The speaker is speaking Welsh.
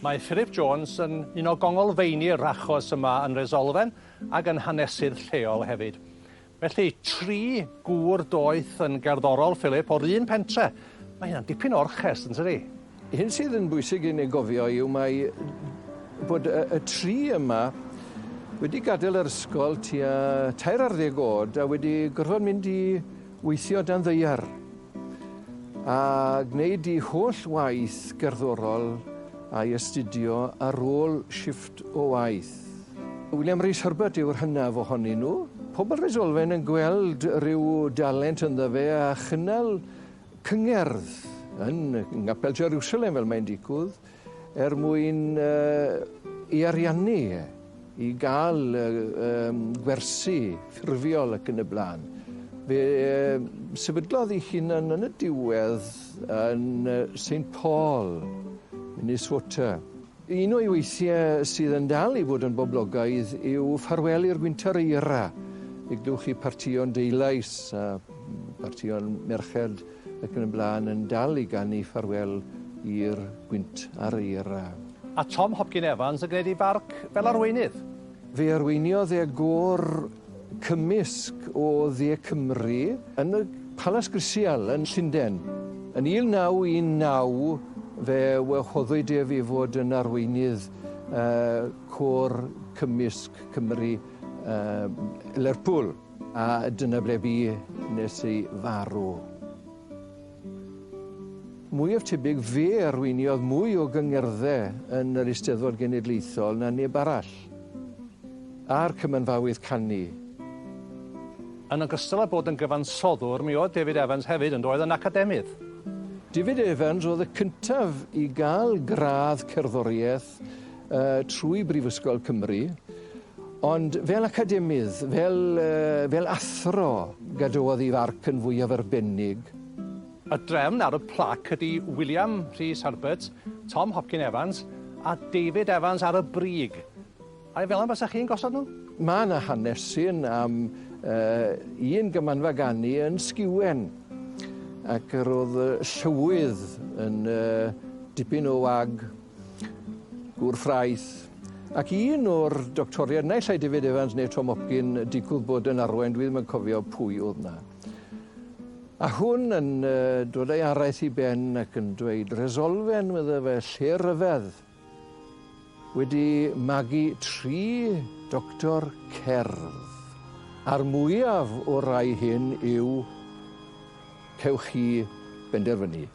Mae Phylip Jones yn un o gongolfeini'r achos yma yn Resolfen ac yn hanesydd lleol hefyd. Felly, 3 gŵr doeth yn gerddorol Phylip o'r un pentre. Mae hynna'n dipyn o orches, yn tydi? Hyn sydd yn bwysig i ni gofio yw bod y 3 yma wedi gadael yr ysgol tua 30 oed a wedi gorfod mynd i weithio dan ddaear a gwneud ei holl waith gerddorol a'i astudio ar ôl shifft o waith. William Rhys yw'r hynaf ohonyn nhw. Pobl Resolfen yn gweld rhyw dalent ynddo fe a chynnal cyngerdd yn Nghapel Jerusalem fel mae'n digwydd mwyn i ariannu, i gael gwersi ffurfiol ac yn y blaen. Fe sefydlodd ei hunan yn y diwedd yn St Paul, Minnesota. Un o'i weithiau sydd yn dal i fod yn boblogaidd yw Ffarweli'r Gwynter Eira. Fe glywch chi partïon deilais a partïon merched ac yn y blaen yn dal i ganu ffarwel i'r gwynt a'r eira. A Tom Hopkyn Evans yn gwneud ei farc fel arweinydd? Fe arweiniodd gôr cymysg o Dde Cymru yn y Palas Grisial yn Llundain. Yn 1919 fe wahoddwyd ef i fod yn arweinydd côr cymysg Cymru Lerpwl a dyna ble bu nes ei farw. Mwy o tebyg fe arweiniodd mwy o gyngerddau yn yr Eisteddfod Genedlaethol na neb arall. A'r Cymanfawydd Canu. Yn ogystal â bod yn gyfansoddwr, mi oedd David Evans hefyd yn doedd yn academydd. David Evans oedd y cyntaf i gael gradd cerddoriaeth trwy Brifysgol Cymru, ond fel academydd, fel athro, gadodd ei farc yn fwyaf arbennig. Y drefn ar y plac ydy William Rhys Herbert, Tom Hopkyn Evans a David Evans ar y brig. A fel yna bysach chi'n gosod nhw? Mae yna hanesyn am un gymanfa ganu yn Sgiwen. Ac roedd llywydd yn dipyn o wag, gŵr ffraith. Ac un o'r doctoriad, naill ai David Evans neu Tom Hopkyn, digwydd bod yn arwain, dwi ddim yn cofio pwy oedd yna. A hwn yn dod ei araith i ben ac yn dweud Resolfen medda fe lle ryfedd wedi magu 3 doctor cerdd. A'r mwyaf o rai hyn yw cewch chi benderfynu.